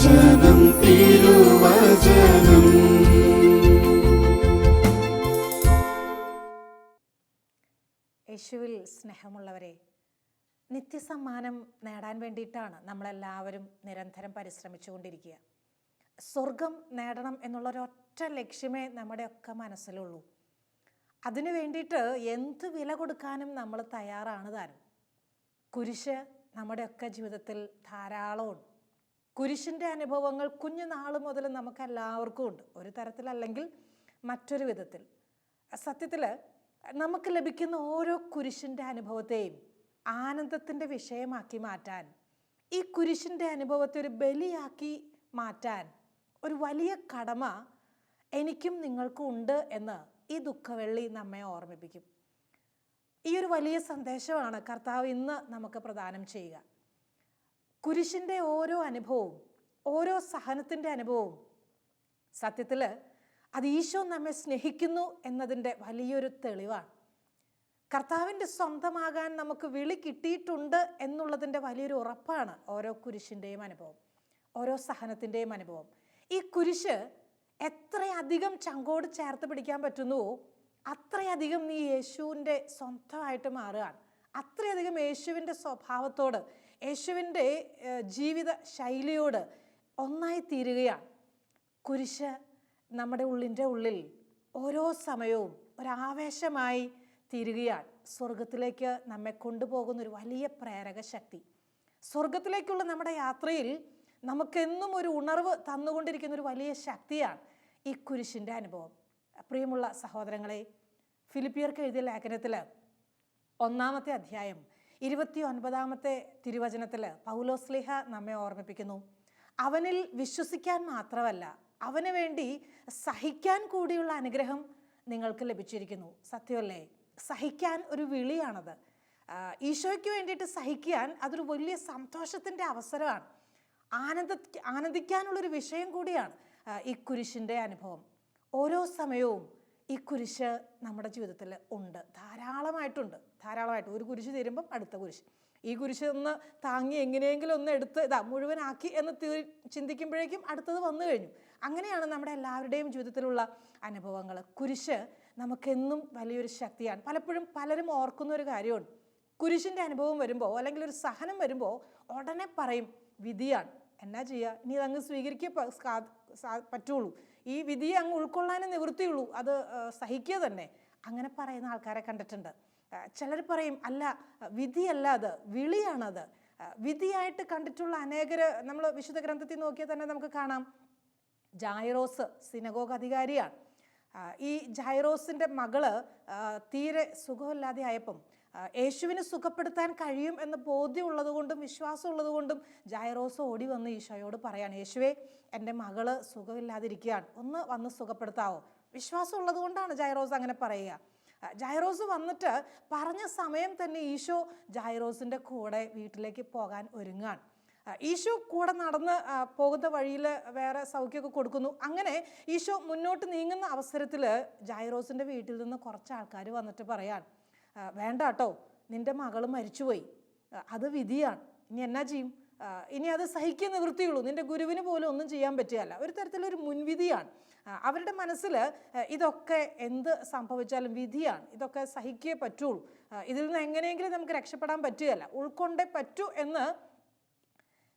തിരുവചനം തിരുവചനം. യേശുവിൽ സ്നേഹമുള്ളവരെ, നിത്യസമ്മാനം നേടാൻ വേണ്ടിയിട്ടാണ് നമ്മളെല്ലാവരും നിരന്തരം പരിശ്രമിച്ചുകൊണ്ടിരിക്കുക. സ്വർഗം നേടണം എന്നുള്ളൊരൊറ്റ ലക്ഷ്യമേ നമ്മുടെയൊക്കെ മനസ്സിലുള്ളൂ. അതിനു വേണ്ടിയിട്ട് എന്ത് വില കൊടുക്കാനും നമ്മൾ തയ്യാറാണ് താനും. കുരിശ് നമ്മുടെയൊക്കെ ജീവിതത്തിൽ ധാരാളമുണ്ട്. കുരിശിൻ്റെ അനുഭവങ്ങൾ കുഞ്ഞുനാൾ മുതൽ നമുക്കെല്ലാവർക്കും ഉണ്ട്, ഒരു തരത്തിലല്ലെങ്കിൽ മറ്റൊരു വിധത്തിൽ. സത്യത്തിൽ നമുക്ക് ലഭിക്കുന്ന ഓരോ കുരിശിൻ്റെ അനുഭവത്തെയും ആനന്ദത്തിൻ്റെ വിഷയമാക്കി മാറ്റാൻ, ഈ കുരിശിൻ്റെ അനുഭവത്തെ ഒരു ബലിയാക്കി മാറ്റാൻ ഒരു വലിയ കടമ എനിക്കും നിങ്ങൾക്കും ഉണ്ട് എന്ന് ഈ ദുഃഖവെള്ളി നമ്മെ ഓർമ്മിപ്പിക്കും. ഈ ഒരു വലിയ സന്ദേശമാണ് കർത്താവ് ഇന്ന് നമുക്ക് പ്രദാനം ചെയ്യുക. കുരിശിൻ്റെ ഓരോ അനുഭവവും, ഓരോ സഹനത്തിൻ്റെ അനുഭവവും സത്യത്തിൽ അത് ഈശോ നമ്മെ സ്നേഹിക്കുന്നു എന്നതിൻ്റെ വലിയൊരു തെളിവാണ്. കർത്താവിൻ്റെ സ്വന്തമാകാൻ നമുക്ക് വിളി കിട്ടിയിട്ടുണ്ട് എന്നുള്ളതിൻ്റെ വലിയൊരു ഉറപ്പാണ് ഓരോ കുരിശിൻ്റെയും അനുഭവം, ഓരോ സഹനത്തിൻ്റെയും അനുഭവം. ഈ കുരിശ് എത്രയധികം ചങ്കോട് ചേർത്ത് പിടിക്കാൻ പറ്റുന്നുവോ അത്രയധികം നീ യേശുവിൻ്റെ സ്വന്തമായിട്ട് മാറുകയാണ്. അത്രയധികം യേശുവിൻ്റെ സ്വഭാവത്തോട്, യേശുവിൻ്റെ ജീവിത ശൈലിയോട് ഒന്നായി തീരുകയാണ്. കുരിശ് നമ്മുടെ ഉള്ളിൽ ഓരോ സമയവും ഒരാവേശമായി തീരുകയാണ്. സ്വർഗത്തിലേക്ക് നമ്മെ കൊണ്ടുപോകുന്ന ഒരു വലിയ പ്രേരക ശക്തി. സ്വർഗത്തിലേക്കുള്ള നമ്മുടെ യാത്രയിൽ നമുക്കെന്നും ഒരു ഉണർവ് തന്നുകൊണ്ടിരിക്കുന്ന ഒരു വലിയ ശക്തിയാണ് ഈ കുരിശിൻ്റെ അനുഭവം. പ്രിയമുള്ള സഹോദരങ്ങളെ, ഫിലിപ്പിയർക്ക് എഴുതിയ ലേഖനത്തിൽ 1-ാമത്തെ അധ്യായം 29-ാമത്തെ തിരുവചനത്തിൽ പൗലോസ്ലീഹ നമ്മെ ഓർമ്മിപ്പിക്കുന്നു, അവനിൽ വിശ്വസിക്കാൻ മാത്രമല്ല അവന് വേണ്ടി സഹിക്കാൻ കൂടിയുള്ള അനുഗ്രഹം നിങ്ങൾക്ക് ലഭിച്ചിരിക്കുന്നു. സത്യമല്ലേ? സഹിക്കാൻ ഒരു വിളിയാണത്. ഈശോയ്ക്ക് വേണ്ടിയിട്ട് സഹിക്കാൻ അതൊരു വലിയ സന്തോഷത്തിൻ്റെ അവസരമാണ്. ആനന്ദിക്കാനുള്ളൊരു വിഷയം കൂടിയാണ് ഈ കുരിശിൻ്റെ അനുഭവം. ഓരോ സമയവും ഈ കുരിശ് നമ്മുടെ ജീവിതത്തിൽ ഉണ്ട്, ധാരാളമായിട്ടുണ്ട്. ഒരു കുരിശ് തീരുമ്പം അടുത്ത കുരിശ്, ഈ കുരിശ് ഒന്ന് താങ്ങി എങ്ങനെയെങ്കിലും ഒന്ന് എടുത്ത് മുഴുവനാക്കി എന്ന് ചിന്തിക്കുമ്പോഴേക്കും അടുത്തത് വന്നു കഴിഞ്ഞു. അങ്ങനെയാണ് നമ്മുടെ എല്ലാവരുടെയും ജീവിതത്തിലുള്ള അനുഭവങ്ങൾ. കുരിശ് നമുക്കെന്നും വലിയൊരു ശക്തിയാണ്. പലപ്പോഴും പലരും ഓർക്കുന്ന ഒരു കാര്യമുണ്ട്, കുരിശിൻ്റെ അനുഭവം വരുമ്പോൾ അല്ലെങ്കിൽ ഒരു സഹനം വരുമ്പോൾ ഉടനെ പറയും വിധിയാണ്, എന്നാ ചെയ്യുക, ഇനി അതങ്ങ് സ്വീകരിക്കേ പറ്റുള്ളൂ, ഈ വിധിയെ അങ്ങ് ഉൾക്കൊള്ളാനേ നിവൃത്തിയുള്ളൂ, അത് സഹിക്കുക തന്നെ. അങ്ങനെ പറയുന്ന ആൾക്കാരെ കണ്ടിട്ടുണ്ട്. ചിലർ പറയും അല്ല, വിധിയല്ല, അത് വിളിയാണത്. വിധിയായിട്ട് കണ്ടിട്ടുള്ള അനേകർ നമ്മൾ വിശുദ്ധ ഗ്രന്ഥത്തിൽ നോക്കിയാൽ തന്നെ നമുക്ക് കാണാം. ജായിറോസ് സിനഗോഗ് അധികാരിയാണ്. ഈ ജായിറോസിൻ്റെ മകള് തീരെ സുഖമില്ലാതെ ആയപ്പം യേശുവിനെ സുഖപ്പെടുത്താൻ കഴിയും എന്ന ബോധ്യമുള്ളത് കൊണ്ടും വിശ്വാസം ഉള്ളത് കൊണ്ടും ജായിറോസ് ഓടി വന്ന് ഈശോയോട് പറയാണ്, യേശുവേ എൻ്റെ മകള് സുഖമില്ലാതിരിക്കുകയാണ്, ഒന്ന് വന്ന് സുഖപ്പെടുത്താവോ? വിശ്വാസം ഉള്ളത് കൊണ്ടാണ് ജായിറോസ് അങ്ങനെ പറയുക. ജായിറോസ് വന്നിട്ട് പറഞ്ഞ സമയം തന്നെ ഈശോ ജായിറോസിൻ്റെ കൂടെ വീട്ടിലേക്ക് പോകാൻ ഒരുങ്ങാൻ. ഈശോ കൂടെ നടന്ന് പോകുന്ന വഴിയിൽ വേറെ സൗഖ്യമൊക്കെ കൊടുക്കുന്നു. അങ്ങനെ ഈശോ മുന്നോട്ട് നീങ്ങുന്ന അവസരത്തിൽ ജായിറോസിൻ്റെ വീട്ടിൽ നിന്ന് കുറച്ച് ആൾക്കാർ വന്നിട്ട് പറയാൻ, വേണ്ട കേട്ടോ, നിൻ്റെ മകൾ മരിച്ചുപോയി, അത് വിധിയാണ്, ഇനി എന്നാ ചെയ്യും, ഇനി അത് സഹിക്കാൻ നിവൃത്തിയുള്ളൂ, നിൻ്റെ ഗുരുവിന് പോലും ഒന്നും ചെയ്യാൻ പറ്റുകയല്ല. ഒരു തരത്തിലൊരു മുൻവിധിയാണ്. അവരുടെ മനസ്സിൽ ഇതൊക്കെ എന്ത് സംഭവിച്ചാലും വിധിയാണ്, ഇതൊക്കെ സഹിക്കേ പറ്റുള്ളൂ, ഇതിൽ നിന്ന് എങ്ങനെയെങ്കിലും നമുക്ക് രക്ഷപ്പെടാൻ പറ്റുകയല്ല, ഉൾക്കൊണ്ടേ പറ്റൂ എന്ന്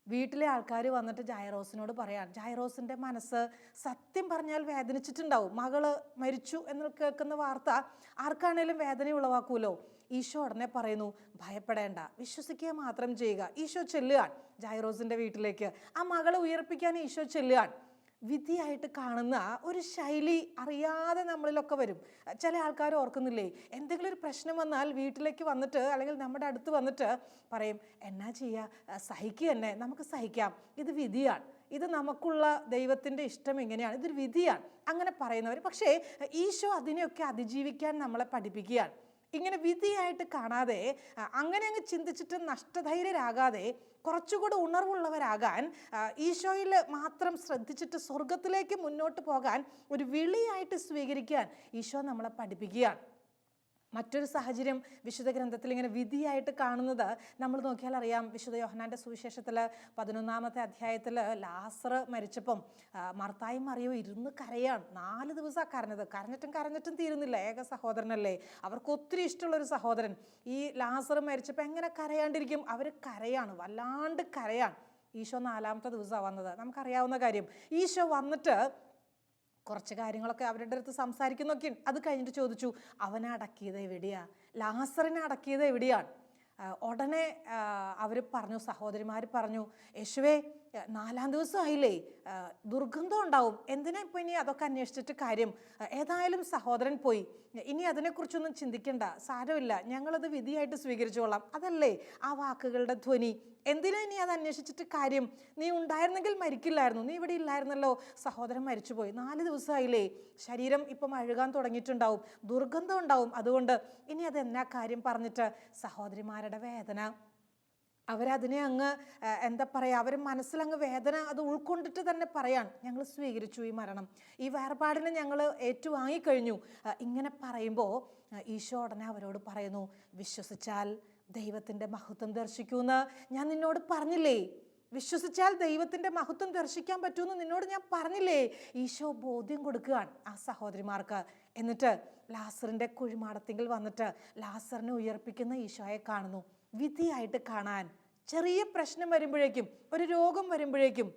വീട്ടിലെ ആൾക്കാർ വന്നിട്ട് ജായിറോസിനോട് പറയാൻ. ജായിറോസിൻ്റെ മനസ്സ് സത്യം പറഞ്ഞാൽ വേദനിച്ചിട്ടുണ്ടാവും. മകള് മരിച്ചു എന്ന് കേൾക്കുന്ന വാർത്ത ആർക്കാണേലും വേദന ഉളവാക്കൂലോ. ഈശോ ഉടനെ പറയുന്നു, ഭയപ്പെടേണ്ട, വിശ്വസിക്കുക മാത്രം ചെയ്യുക. ഈശോ ചെല്ലുകയാണ് ജായിറോസിൻ്റെ വീട്ടിലേക്ക്. ആ മകളെ ഉയർപ്പിക്കാൻ ഈശോ ചെല്ലുകയാണ്. വിധിയായിട്ട് കാണുന്ന ഒരു ശൈലി അറിയാതെ നമ്മളിലൊക്കെ വരും. ചില ആൾക്കാർ ഓർക്കുന്നില്ലേ, എന്തെങ്കിലും ഒരു പ്രശ്നം വന്നാൽ വീട്ടിലേക്ക് വന്നിട്ട് അല്ലെങ്കിൽ നമ്മുടെ അടുത്ത് വന്നിട്ട് പറയും, എന്നാ ചെയ്യുക, സഹിക്കുക തന്നെ, നമുക്ക് സഹിക്കാം, ഇത് വിധിയാണ്, ഇത് നമുക്കുള്ള ദൈവത്തിൻ്റെ ഇഷ്ടം എങ്ങനെയാണ്, ഇതൊരു വിധിയാണ്, അങ്ങനെ പറയുന്നവർ. പക്ഷേ ഈശോ അതിനെയൊക്കെ അതിജീവിക്കാൻ നമ്മളെ പഠിപ്പിക്കുകയാണ്. ഇങ്ങനെ വിധിയായിട്ട് കാണാതെ, അങ്ങനെ അങ്ങ് ചിന്തിച്ചിട്ട് നഷ്ടധൈര്യരാകാതെ കുറച്ചുകൂടി ഉണർവുള്ളവരാകാൻ, ഈശോയിൽ മാത്രം ശ്രദ്ധിച്ചിട്ട് സ്വർഗത്തിലേക്ക് മുന്നോട്ട് പോകാൻ ഒരു വിളിയായിട്ട് സ്വീകരിക്കാൻ ഈശോ നമ്മളെ പഠിപ്പിക്കുകയാണ്. മറ്റൊരു സാഹചര്യം വിശുദ്ധ ഗ്രന്ഥത്തിൽ ഇങ്ങനെ വിധിയായിട്ട് കാണുന്നത് നമ്മൾ നോക്കിയാൽ അറിയാം. വിശുദ്ധ യോഹന്നാൻ്റെ സുവിശേഷത്തിൽ 11-ാമത്തെ അധ്യായത്തിൽ ലാസർ മരിച്ചപ്പം മർത്തായും മറിയവും ഇരുന്ന് കരയാണ്. 4 ദിവസമാണ് കരഞ്ഞത്. കരഞ്ഞിട്ടും തീരുന്നില്ല. ഏക സഹോദരനല്ലേ, അവർക്ക് ഒത്തിരി ഇഷ്ടമുള്ളൊരു സഹോദരൻ. ഈ ലാസർ മരിച്ചപ്പോൾ എങ്ങനെ കരയാണ്ടിരിക്കും? അവർ കരയാണ്, വല്ലാണ്ട് കരയാണ്. ഈശോ 4-ാമത്തെ ദിവസമാണ് വന്നത്, നമുക്കറിയാവുന്ന കാര്യം. ഈശോ വന്നിട്ട് കുറച്ച് കാര്യങ്ങളൊക്കെ അവരുടെ അടുത്ത് സംസാരിക്കുന്നൊക്കെ. അത് കഴിഞ്ഞിട്ട് ചോദിച്ചു, അവനെ അടക്കിയത് എവിടെയാ? ലാസറിനെ അടക്കിയത് എവിടെയാണ്? ഉടനെ അവർ പറഞ്ഞു, സഹോദരിമാർ പറഞ്ഞു, യേശുവേ 4-ാം ദിവസമായില്ലേ, ദുർഗന്ധം ഉണ്ടാവും, എന്തിനാ ഇപ്പം ഇനി അതൊക്കെ അന്വേഷിച്ചിട്ട് കാര്യം? ഏതായാലും സഹോദരൻ പോയി, ഇനി അതിനെക്കുറിച്ചൊന്നും ചിന്തിക്കണ്ട, സാരമില്ല, ഞങ്ങളത് വിധിയായിട്ട് സ്വീകരിച്ചോളാം. അതല്ലേ ആ വാക്കുകളുടെ ധ്വനി? എന്തിനാ ഇനി അത് അന്വേഷിച്ചിട്ട് കാര്യം? നീ ഉണ്ടായിരുന്നെങ്കിൽ മരിക്കില്ലായിരുന്നു, നീ ഇവിടെ ഇല്ലായിരുന്നല്ലോ, സഹോദരൻ മരിച്ചുപോയി, 4 ദിവസമായില്ലേ, ശരീരം ഇപ്പം അഴുകാൻ തുടങ്ങിയിട്ടുണ്ടാവും, ദുർഗന്ധം ഉണ്ടാവും, അതുകൊണ്ട് ഇനി അതെന്നാ കാര്യം പറഞ്ഞിട്ട് സഹോദരിമാരുടെ വേദന അവരതിനെ അങ്ങ് എന്താ പറയുക, അവർ മനസ്സിലങ്ങ് വേദന അത് ഉൾക്കൊണ്ടിട്ട് തന്നെ പറയാൻ, ഞങ്ങൾ സ്വീകരിച്ചു ഈ മരണം, ഈ വേർപാടിനെ ഞങ്ങൾ ഏറ്റുവാങ്ങിക്കഴിഞ്ഞു. ഇങ്ങനെ പറയുമ്പോൾ ഈശോ ഉടനെ അവരോട് പറയുന്നു, വിശ്വസിച്ചാൽ ദൈവത്തിൻ്റെ മഹത്വം ദർശിക്കൂന്ന് ഞാൻ നിന്നോട് പറഞ്ഞില്ലേ? വിശ്വസിച്ചാൽ ദൈവത്തിൻ്റെ മഹത്വം ദർശിക്കാൻ പറ്റുമെന്ന് നിന്നോട് ഞാൻ പറഞ്ഞില്ലേ? ഈശോ ബോധ്യം കൊടുക്കുകയാണ് ആ സഹോദരിമാർക്ക്. എന്നിട്ട് ലാസറിൻ്റെ കുഴിമാടത്തിങ്കിൽ വന്നിട്ട് ലാസറിനെ ഉയർപ്പിക്കുന്ന ഈശോയെ കാണുന്നു. വിധിയായിട്ട് കാണാൻ ചെറിയ പ്രശ്നം വരുമ്പോഴേക്കും, ഒരു രോഗം വരുമ്പോഴേക്കും,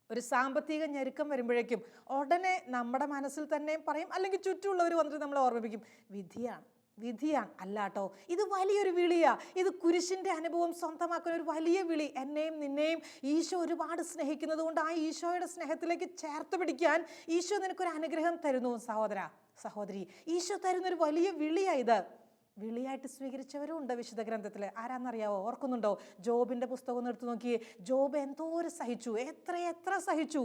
ഒരു സാമ്പത്തിക ഞെരുക്കം വരുമ്പോഴേക്കും ഉടനെ നമ്മുടെ മനസ്സിൽ തന്നെ പറയും, അല്ലെങ്കിൽ ചുറ്റുമുള്ളവർ വന്നിട്ട് നമ്മളെ ഓർമ്മിപ്പിക്കും, വിധിയാണ് അല്ലാട്ടോ, ഇത് വലിയൊരു വിളിയാ, ഇത് കുരിശിൻ്റെ അനുഭവം സ്വന്തമാക്കുന്ന ഒരു വലിയ വിളി. എന്നെയും നിന്നെയും ഈശോ ഒരുപാട് സ്നേഹിക്കുന്നത് കൊണ്ട് ആ ഈശോയുടെ സ്നേഹത്തിലേക്ക് ചേർത്ത് പിടിക്കാൻ ഈശോ നിനക്കൊരു അനുഗ്രഹം തരുന്നു സഹോദരി. ഈശോ തരുന്നൊരു വലിയ വിളിയാ ഇത്. വിളിയായിട്ട് സ്വീകരിച്ചവരും ഉണ്ട് വിശുദ്ധ ഗ്രന്ഥത്തിൽ. ആരാന്നറിയാവോ? ഓർക്കുന്നുണ്ടോ? ജോബിൻ്റെ പുസ്തകം എടുത്തു നോക്കിയേ. ജോബ് എന്തോരം സഹിച്ചു, എത്ര സഹിച്ചു.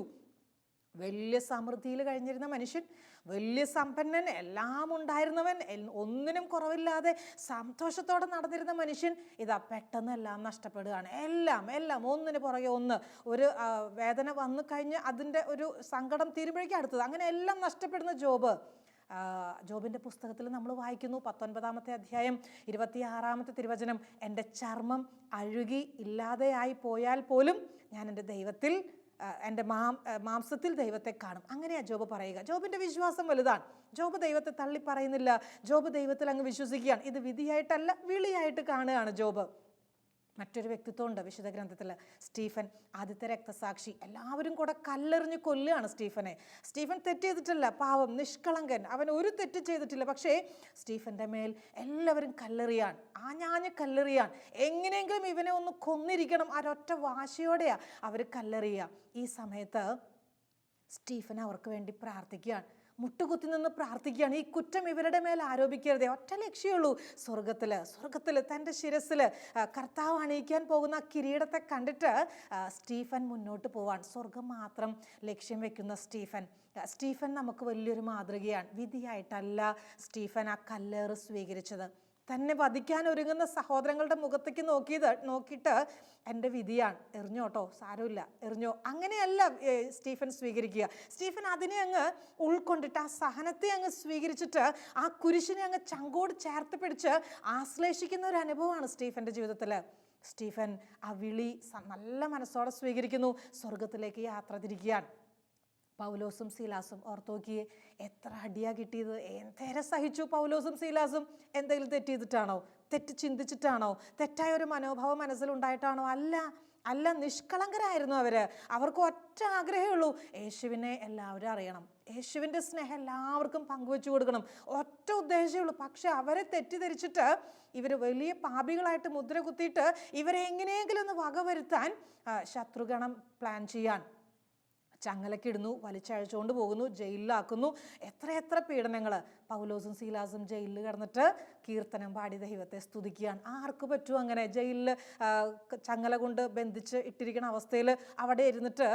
വലിയ സമൃദ്ധിയിൽ കഴിഞ്ഞിരുന്ന മനുഷ്യൻ, വലിയ സമ്പന്നൻ, എല്ലാം ഉണ്ടായിരുന്നവൻ, ഒന്നിനും കുറവില്ലാതെ സന്തോഷത്തോടെ നടന്നിരുന്ന മനുഷ്യൻ, ഇതാ പെട്ടെന്ന് എല്ലാം നഷ്ടപ്പെടുകയാണ്. എല്ലാം ഒന്നിന് പുറകെ ഒന്ന്. ഒരു വേദന വന്നു കഴിഞ്ഞ് അതിൻ്റെ ഒരു സങ്കടം തീരുമ്പോഴേക്കും അടുത്തത്, അങ്ങനെ എല്ലാം നഷ്ടപ്പെടുന്ന ജോബിൻ്റെ പുസ്തകത്തിൽ നമ്മൾ വായിക്കുന്നു, 19-ാമത്തെ അധ്യായം 26-ാമത്തെ തിരുവചനം, എൻ്റെ ചർമ്മം അഴുകി ഇല്ലാതെയായി പോയാൽ പോലും ഞാൻ എൻ്റെ ദൈവത്തിൽ, എൻ്റെ മാംസത്തിൽ ദൈവത്തെ കാണും. അങ്ങനെയാ ജോബ് പറയുക. ജോബിൻ്റെ വിശ്വാസം വലുതാണ്. ജോബ് ദൈവത്തെ തള്ളി പറയുന്നില്ല, ജോബ് ദൈവത്തിൽ അങ്ങ് വിശ്വസിക്കുകയാണ്. ഇത് വിധിയായിട്ടല്ല, വിളിയായിട്ട് കാണുകയാണ് ജോബ്. മറ്റൊരു വ്യക്തിത്വമുണ്ട് വിശുദ്ധ ഗ്രന്ഥത്തിൽ, സ്റ്റീഫൻ, ആദ്യത്തെ രക്തസാക്ഷി. എല്ലാവരും കൂടെ കല്ലെറിഞ്ഞ് കൊല്ലുകയാണ് സ്റ്റീഫനെ. സ്റ്റീഫൻ തെറ്റ് ചെയ്തിട്ടില്ല, പാവം, നിഷ്കളങ്കൻ, അവൻ ഒരു തെറ്റ് ചെയ്തിട്ടില്ല. പക്ഷേ സ്റ്റീഫൻ്റെ മേൽ എല്ലാവരും കല്ലെറിയാൻ, ആഞ്ഞാഞ്ഞ് കല്ലെറിയാൻ, എങ്ങനെയെങ്കിലും ഇവനെ ഒന്ന് കൊന്നിരിക്കണം, ഒരൊറ്റ വാശിയോടെയാണ് അവർ കല്ലെറിയുക. ഈ സമയത്ത് സ്റ്റീഫൻ അവർക്ക് വേണ്ടി പ്രാർത്ഥിക്കുകയാണ്, മുട്ടുകുത്തി നിന്ന് പ്രാർത്ഥിക്കുകയാണ്. ഈ കുറ്റം ഇവരുടെ മേൽ ആരോപിക്കരുതേ, ഒറ്റ ലക്ഷ്യമുള്ളൂ, സ്വർഗത്തിൽ തൻ്റെ ശിരസിൽ കർത്താവ് അണിയിക്കാൻ പോകുന്ന കിരീടത്തെ കണ്ടിട്ട് സ്റ്റീഫൻ മുന്നോട്ട് പോവാൻ, സ്വർഗം മാത്രം ലക്ഷ്യം വെക്കുന്ന സ്റ്റീഫൻ നമുക്ക് വലിയൊരു മാതൃകയാണ്. വിധിയായിട്ടല്ല സ്റ്റീഫൻ ആ കല്ലേറ് സ്വീകരിച്ചത്. തന്നെ വധിക്കാൻ ഒരുങ്ങുന്ന സഹോദരങ്ങളുടെ മുഖത്തേക്ക് നോക്കിയിട്ട് എൻ്റെ വിധിയാണ്, എറിഞ്ഞോട്ടോ, സാരമില്ല, എറിഞ്ഞോ, അങ്ങനെയല്ല സ്റ്റീഫൻ സ്വീകരിക്കുക. സ്റ്റീഫൻ അതിനെ അങ്ങ് ഉൾക്കൊണ്ടിട്ട്, ആ സഹനത്തെ അങ്ങ് സ്വീകരിച്ചിട്ട്, ആ കുരിശിനെ അങ്ങ് ചങ്കോട് ചേർത്ത് പിടിച്ച് ആശ്ലേഷിക്കുന്ന ഒരു അനുഭവമാണ് സ്റ്റീഫൻ്റെ ജീവിതത്തിൽ. സ്റ്റീഫൻ ആ വിളി നല്ല മനസ്സോടെ സ്വീകരിക്കുന്നു, സ്വർഗത്തിലേക്ക് യാത്ര തിരിക്കുകയാണ്. പൗലോസും സീലാസും ഓർത്ത് നോക്കിയേ, എത്ര അടിയാ കിട്ടിയത്, എന്തേരെ സഹിച്ചു പൗലോസും സീലാസും. എന്തെങ്കിലും തെറ്റ് ചെയ്തിട്ടാണോ? തെറ്റ് ചിന്തിച്ചിട്ടാണോ? തെറ്റായ ഒരു മനോഭാവം മനസ്സിലുണ്ടായിട്ടാണോ? അല്ല, നിഷ്കളങ്കരായിരുന്നു അവർക്ക് ഒറ്റ ആഗ്രഹമേ ഉള്ളൂ, യേശുവിനെ എല്ലാവരും അറിയണം, യേശുവിൻ്റെ സ്നേഹം എല്ലാവർക്കും പങ്കുവെച്ചു കൊടുക്കണം, ഒറ്റ ഉദ്ദേശമേ ഉള്ളൂ. പക്ഷെ അവരെ തെറ്റിദ്ധരിച്ചിട്ട് ഇവർ വലിയ പാപികളായിട്ട് മുദ്ര കുത്തിയിട്ട് ഇവരെ എങ്ങനെയെങ്കിലും ഒന്ന് വകവരുത്താൻ ശത്രുഗണം പ്ലാൻ ചെയ്യാൻ ചങ്ങലക്കിടുന്നു, വലിച്ചഴച്ചുകൊണ്ട് പോകുന്നു, ജയിലിലാക്കുന്നു. എത്ര പീഡനങ്ങൾ. പൗലോസും സീലാസും ജയിലിൽ കിടന്നിട്ട് കീർത്തനം പാടി ദൈവത്തെ സ്തുതിക്കുകയാണ്. ആർക്ക് പറ്റും അങ്ങനെ? ജയിലിൽ ചങ്ങല കൊണ്ട് ബന്ധിച്ച് ഇട്ടിരിക്കുന്ന അവസ്ഥയിൽ അവിടെ ഇരുന്നിട്ട്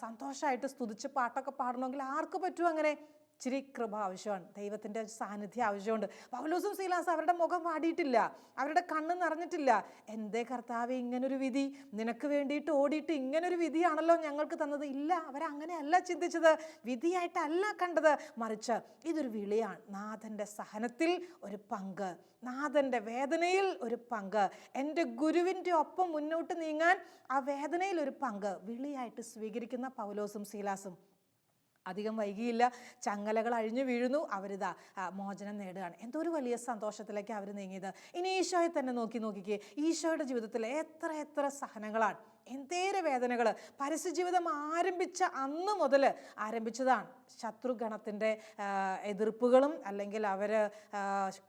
സന്തോഷമായിട്ട് സ്തുതിച്ച് പാട്ടൊക്കെ പാടണമെങ്കിൽ ആർക്ക് പറ്റും അങ്ങനെ? ഇച്ചിരി കൃപ ആവശ്യമാണ്, ദൈവത്തിൻ്റെ സാന്നിധ്യം ആവശ്യമുണ്ട്. പൗലോസും സീലാസ് അവരുടെ മുഖം വാടിയിട്ടില്ല, അവരുടെ കണ്ണ് നിറഞ്ഞിട്ടില്ല. എന്തേ കർത്താവേ ഇങ്ങനൊരു വിധി, നിനക്ക് വേണ്ടിയിട്ട് ഓടിയിട്ട് ഇങ്ങനൊരു വിധിയാണല്ലോ ഞങ്ങൾക്ക് തന്നത്. ഇല്ല, അവരങ്ങനെയല്ല ചിന്തിച്ചത്, വിധിയായിട്ടല്ല കണ്ടത്, മറിച്ച് ഇതൊരു വിളിയാണ്. നാഥൻ്റെ സഹനത്തിൽ ഒരു പങ്ക്, നാഥൻ്റെ വേദനയിൽ ഒരു പങ്ക്, എൻ്റെ ഗുരുവിൻ്റെ ഒപ്പം മുന്നോട്ട് നീങ്ങാൻ ആ വേദനയിൽ ഒരു പങ്ക് വിളിയായിട്ട് സ്വീകരിക്കുന്ന പൗലോസും സീലാസും. അധികം വൈകിയില്ല, ചങ്ങലകൾ അഴിഞ്ഞു വീഴുന്നു, അവരിതാ മോചനം നേടുകയാണ്. എന്തോ ഒരു വലിയ സന്തോഷത്തിലേക്ക് അവർ നീങ്ങിയത്. ഇനി ഈശോയെ തന്നെ നോക്കിക്കേ, ഈശോയുടെ ജീവിതത്തിൽ എത്ര എത്ര സഹനങ്ങളാണ്, എന്തേറെ വേദനകൾ. പരസ്യജീവിതം ആരംഭിച്ച അന്ന് മുതൽ ആരംഭിച്ചതാണ് ശത്രുഗണത്തിൻ്റെ എതിർപ്പുകളും, അല്ലെങ്കിൽ അവർ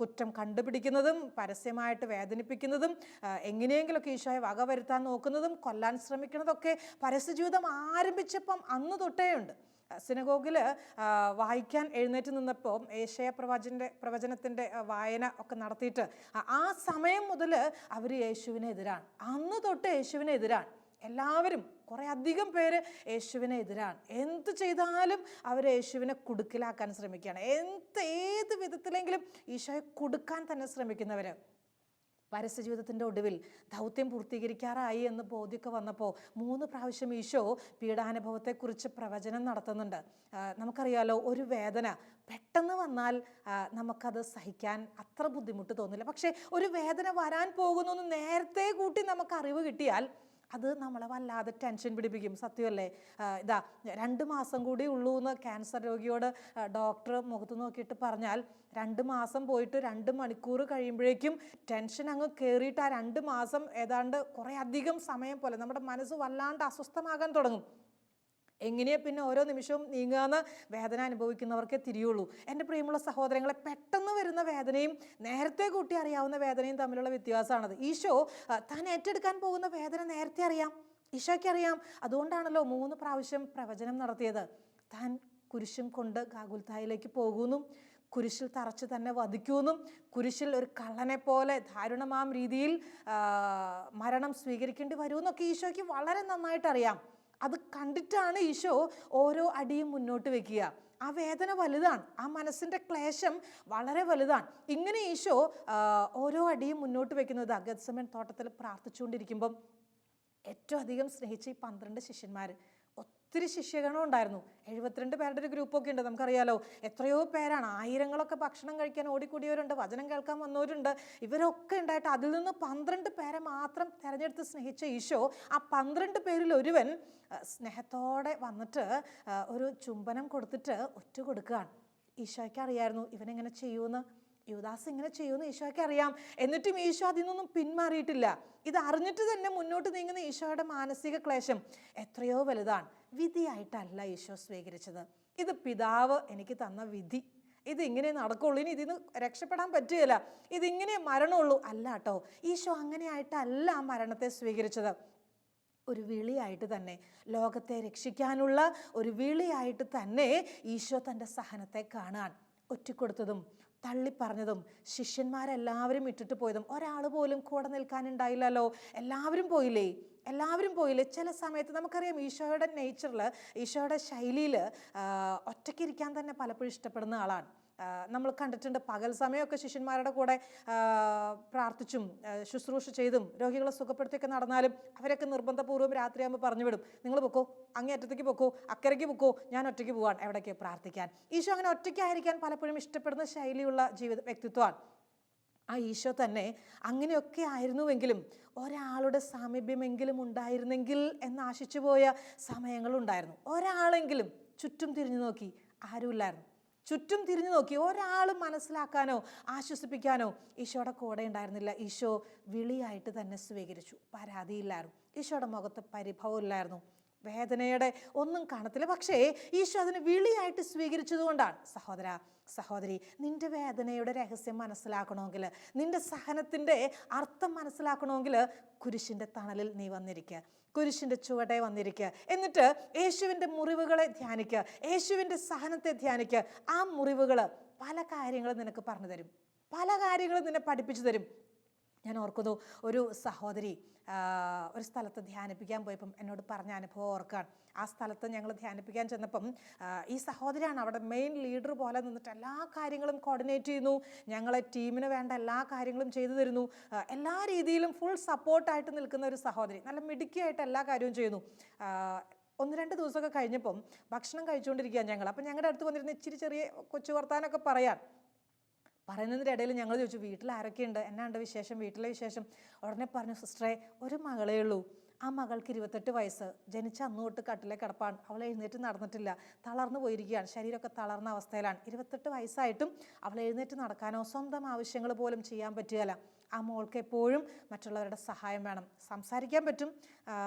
കുറ്റം കണ്ടുപിടിക്കുന്നതും, പരസ്യമായിട്ട് വേദനിപ്പിക്കുന്നതും, എങ്ങനെയെങ്കിലുമൊക്കെ ഈശോയെ വകവരുത്താൻ നോക്കുന്നതും, കൊല്ലാൻ ശ്രമിക്കുന്നതൊക്കെ പരസ്യജീവിതം ആരംഭിച്ചപ്പം അന്ന് തൊട്ടേ ഉണ്ട്. സിനഗോഗിൽ വായിക്കാൻ എഴുന്നേറ്റ് നിന്നപ്പോൾ ഏശയ്യാ പ്രവചനത്തിൻ്റെ വായന ഒക്കെ നടത്തിയിട്ട് ആ സമയം മുതൽ അവർ യേശുവിനെതിരാണ്. അന്ന് തൊട്ട് യേശുവിനെതിരാണ്. എല്ലാവരും, കുറേ അധികം പേര് യേശുവിനെതിരാണ്. എന്ത് ചെയ്താലും അവർ യേശുവിനെ കുടുക്കിലാക്കാൻ ശ്രമിക്കുകയാണ്. ഏത് വിധത്തിലെങ്കിലും ഈശോയെ കുടുക്കാൻ തന്നെ ശ്രമിക്കുന്നവർ. പരസ്യജീവിതത്തിൻ്റെ ഒടുവിൽ ദൗത്യം പൂർത്തീകരിക്കാറായി എന്ന് ബോധ്യമൊക്കെ വന്നപ്പോൾ 3 പ്രാവശ്യം ഈശോ പീഡാനുഭവത്തെക്കുറിച്ച് പ്രവചനം നടത്തുന്നുണ്ട്. നമുക്കറിയാലോ, ഒരു വേദന പെട്ടെന്ന് വന്നാൽ നമുക്കത് സഹിക്കാൻ അത്ര ബുദ്ധിമുട്ട് തോന്നില്ല. പക്ഷേ ഒരു വേദന വരാൻ പോകുന്നു എന്ന് നേരത്തെ കൂട്ടി നമുക്ക് അറിവ് കിട്ടിയാൽ അത് നമ്മളെ വല്ലാതെ ടെൻഷൻ പിടിപ്പിക്കും. സത്യമല്ലേ? 2 മാസം കൂടി ഉള്ളൂ എന്ന് ക്യാൻസർ രോഗിയോട് ഡോക്ടർ മുഖത്ത് നോക്കിയിട്ട് പറഞ്ഞാൽ 2 മാസം പോയിട്ട് 2 മണിക്കൂർ കഴിയുമ്പോഴേക്കും ടെൻഷൻ അങ്ങ് കയറിയിട്ട് ആ 2 മാസം ഏതാണ്ട് കുറേ അധികം സമയം പോലെ നമ്മുടെ മനസ്സ് വല്ലാണ്ട് അസ്വസ്ഥമാകാൻ തുടങ്ങും. എങ്ങനെയാ പിന്നെ ഓരോ നിമിഷവും നീങ്ങാന്ന് വേദന അനുഭവിക്കുന്നവർക്കേ തിരിയുള്ളൂ. എൻ്റെ പ്രിയമുള്ള സഹോദരങ്ങളെ, പെട്ടെന്ന് വരുന്ന വേദനയും നേരത്തെ കൂട്ടി അറിയാവുന്ന വേദനയും തമ്മിലുള്ള വ്യത്യാസമാണത്. ഈശോ താൻ ഏറ്റെടുക്കാൻ പോകുന്ന വേദന നേരത്തെ അറിയാം, ഈശോയ്ക്ക് അറിയാം. അതുകൊണ്ടാണല്ലോ 3 പ്രാവശ്യം പ്രവചനം നടത്തിയത്. താൻ കുരിശും കൊണ്ട് ഗാഗുൽത്തായിലേക്ക് പോകുന്നു, കുരിശിൽ തറച്ച് തന്നെ വധിക്കുമെന്നും, കുരിശിൽ ഒരു കള്ളനെ പോലെ ദാരുണമാം രീതിയിൽ മരണം സ്വീകരിക്കേണ്ടി വരുമെന്നൊക്കെ ഈശോയ്ക്ക് വളരെ നന്നായിട്ട് അറിയാം. അത് കണ്ടിട്ടാണ് ഈശോ ഓരോ അടിയും മുന്നോട്ട് വെക്കുക. ആ വേദന വലുതാണ്, ആ മനസ്സിൻ്റെ ക്ലേശം വളരെ വലുതാണ്. ഇങ്ങനെ ഈശോ ഓരോ അടിയും മുന്നോട്ട് വെക്കുന്നത് ഗെത്സമൻ തോട്ടത്തിൽ പ്രാർത്ഥിച്ചുകൊണ്ടിരിക്കുമ്പം ഏറ്റവും അധികം സ്നേഹിച്ച ഈ 12 ശിഷ്യന്മാർ, ഒത്തിരി ശിഷ്യഗണം ഉണ്ടായിരുന്നു. 72 പേരുടെ ഒരു ഗ്രൂപ്പൊക്കെ ഉണ്ട്, നമുക്കറിയാലോ. എത്രയോ പേരാണ്, ആയിരങ്ങളൊക്കെ ഭക്ഷണം കഴിക്കാൻ ഓടിക്കൂടിയവരുണ്ട്, വചനം കേൾക്കാൻ വന്നവരുണ്ട്. ഇവരൊക്കെ ഉണ്ടായിട്ട് അതിൽ നിന്ന് 12 പേരെ മാത്രം തിരഞ്ഞെടുത്ത് സ്നേഹിച്ച ഈശോ ആ 12 പേരിൽ ഒരുവൻ സ്നേഹത്തോടെ വന്നിട്ട് ഒരു ചുംബനം കൊടുത്തിട്ട് ഒറ്റ കൊടുക്കുകയാണ്. ഈശോയ്ക്ക് അറിയായിരുന്നു ഇവനെങ്ങനെ ചെയ്യുമെന്ന്, യുദാസ് ഇങ്ങനെ ചെയ്യുമെന്ന് ഈശോയ്ക്ക് അറിയാം. എന്നിട്ടും ഈശോ അതിൽ നിന്നൊന്നും പിന്മാറിയിട്ടില്ല. ഇത് അറിഞ്ഞിട്ട് തന്നെ മുന്നോട്ട് നീങ്ങുന്ന ഈശോയുടെ മാനസിക ക്ലേശം എത്രയോ വലുതാണ്. വിധിയായിട്ടല്ല ഈശോ സ്വീകരിച്ചത്. ഇത് പിതാവ് എനിക്ക് തന്ന വിധി, ഇതിങ്ങനെ നടക്കുള്ളൂ, ഇനി ഇതിന് രക്ഷപ്പെടാൻ പറ്റുകയില്ല, ഇതിങ്ങനെ മരണമുള്ളൂ. അല്ല കേട്ടോ, ഈശോ അങ്ങനെയായിട്ടല്ല ആ മരണത്തെ സ്വീകരിച്ചത്. ഒരു വിളിയായിട്ട് തന്നെ, ലോകത്തെ രക്ഷിക്കാനുള്ള ഒരു വിളിയായിട്ട് തന്നെ ഈശോ തൻ്റെ സഹനത്തെ കാണാൻ ഒറ്റിക്കൊടുത്തതും തള്ളിപ്പറഞ്ഞതും ശിഷ്യന്മാരെല്ലാവരും ഇട്ടിട്ട് പോയതും ഒരാൾ പോലും കൂടെ നിൽക്കാനുണ്ടായില്ലല്ലോ. എല്ലാവരും പോയില്ലേ. ചില സമയത്ത് നമുക്കറിയാം ഈശോയുടെ നേച്ചറിൽ, ഈശോയുടെ ശൈലിയിൽ ഒറ്റയ്ക്കിരിക്കാൻ തന്നെ പലപ്പോഴും ഇഷ്ടപ്പെടുന്ന ആളാണ്. നമ്മൾ കണ്ടിട്ടുണ്ട്, പകൽ സമയമൊക്കെ ശിഷ്യന്മാരുടെ കൂടെ പ്രാർത്ഥിച്ചും ശുശ്രൂഷ ചെയ്തും രോഗികളെ സുഖപ്പെടുത്തിയൊക്കെ നടന്നാലും അവരൊക്കെ നിർബന്ധപൂർവ്വം രാത്രിയാകുമ്പോൾ പറഞ്ഞു വിടും, നിങ്ങൾ പൊക്കോ, അങ്ങേയറ്റത്തേക്ക് പൊക്കോ, അക്കരയ്ക്ക് പൊക്കോ, ഞാൻ ഒറ്റയ്ക്ക് പോവാൻ, എവിടേക്ക് പ്രാർത്ഥിക്കാൻ. ഈശോ അങ്ങനെ ഒറ്റയ്ക്കായിരിക്കാൻ പലപ്പോഴും ഇഷ്ടപ്പെടുന്ന ശൈലിയുള്ള വ്യക്തിത്വമാണ്. ആ ഈശോ തന്നെ അങ്ങനെയൊക്കെ ആയിരുന്നുവെങ്കിലും ഒരാളുടെ സാമീപ്യമെങ്കിലും ഉണ്ടായിരുന്നെങ്കിൽ എന്ന് ആശിച്ചു പോയ സമയങ്ങളുണ്ടായിരുന്നു. ഒരാളെങ്കിലും ചുറ്റും തിരിഞ്ഞു നോക്കി, ആരുമില്ലായിരുന്നു. ചുറ്റും തിരിഞ്ഞു നോക്കി ഒരാൾ മനസ്സിലാക്കാനോ ആശ്വസിപ്പിക്കാനോ ഈശോയുടെ കൂടെ ഉണ്ടായിരുന്നില്ല. ഈശോ വിളിയായിട്ട് തന്നെ സ്വീകരിച്ചു. പരാതിയില്ലായിരുന്നു, ഈശോയുടെ മുഖത്ത് പരിഭവമില്ലായിരുന്നു, വേദനയുടെ ഒന്നും കാണത്തില്ല. പക്ഷേ ഈശോ അതിന് വിളിയായിട്ട് സ്വീകരിച്ചതുകൊണ്ടാണ്. സഹോദരി, നിന്റെ വേദനയുടെ രഹസ്യം മനസ്സിലാക്കണമെങ്കിൽ, നിന്റെ സഹനത്തിൻ്റെ അർത്ഥം മനസ്സിലാക്കണമെങ്കിൽ കുരിശിൻ്റെ തണലിൽ നീ വന്നിരിക്കുക, കുരിശിൻ്റെ ചുവടെ വന്നിരിക്കുക. എന്നിട്ട് യേശുവിൻ്റെ മുറിവുകളെ ധ്യാനിക്കുക, യേശുവിൻ്റെ സഹനത്തെ ധ്യാനിക്കുക. ആ മുറിവുകൾ പല കാര്യങ്ങളും നിനക്ക് പറഞ്ഞു തരും, പല കാര്യങ്ങളും നിന്നെ പഠിപ്പിച്ചു തരും. ഞാൻ ഓർക്കുന്നു, ഒരു സഹോദരി ഒരു സ്ഥലത്ത് ധ്യാനിപ്പിക്കാൻ പോയപ്പം എന്നോട് പറഞ്ഞ അനുഭവം ഓർക്കാൻ. ആ സ്ഥലത്ത് ഞങ്ങൾ ധ്യാനിപ്പിക്കാൻ ചെന്നപ്പം ഈ സഹോദരിയാണ് അവിടെ മെയിൻ ലീഡർ പോലെ നിന്നിട്ട് എല്ലാ കാര്യങ്ങളും കോർഡിനേറ്റ് ചെയ്യുന്നു, ഞങ്ങളെ ടീമിന് വേണ്ട എല്ലാ കാര്യങ്ങളും ചെയ്തു തരുന്നു, എല്ലാ രീതിയിലും ഫുൾ സപ്പോർട്ടായിട്ട് നിൽക്കുന്ന ഒരു സഹോദരി. നല്ല മിടുക്കിയായിട്ട് എല്ലാ കാര്യവും ചെയ്യുന്നു. 1-2 ദിവസമൊക്കെ കഴിഞ്ഞപ്പം ഭക്ഷണം കഴിച്ചുകൊണ്ടിരിക്കുകയാണ് ഞങ്ങൾ. അപ്പം ഞങ്ങളുടെ അടുത്ത് വന്നിരുന്ന ഇച്ചിരി ചെറിയ കൊച്ചു വർത്താനൊക്കെ പറയുന്നതിൻ്റെ ഇടയിൽ ഞങ്ങൾ ചോദിച്ചു, വീട്ടിൽ ആരൊക്കെയുണ്ട്, എന്നാണ്ട് വിശേഷം, വീട്ടിലെ വിശേഷം. ഉടനെ പറഞ്ഞു, സിസ്റ്ററെ ഒരു മകളേ ഉള്ളൂ, ആ മകൾക്ക് 28 വയസ്സ്, ജനിച്ച അന്ന് തൊട്ട് കട്ടിലെ കിടപ്പാണ്, അവൾ എഴുന്നേറ്റ് നടന്നിട്ടില്ല, തളർന്നു പോയിരിക്കുകയാണ്, ശരീരമൊക്കെ തളർന്ന അവസ്ഥയിലാണ്. 28 വയസ്സായിട്ടും അവൾ എഴുന്നേറ്റ് നടക്കാനോ സ്വന്തം ആവശ്യങ്ങൾ പോലും ചെയ്യാൻ പറ്റുകയില്ല. ആ മോൾക്ക് എപ്പോഴും മറ്റുള്ളവരുടെ സഹായം വേണം, സംസാരിക്കാൻ പറ്റും,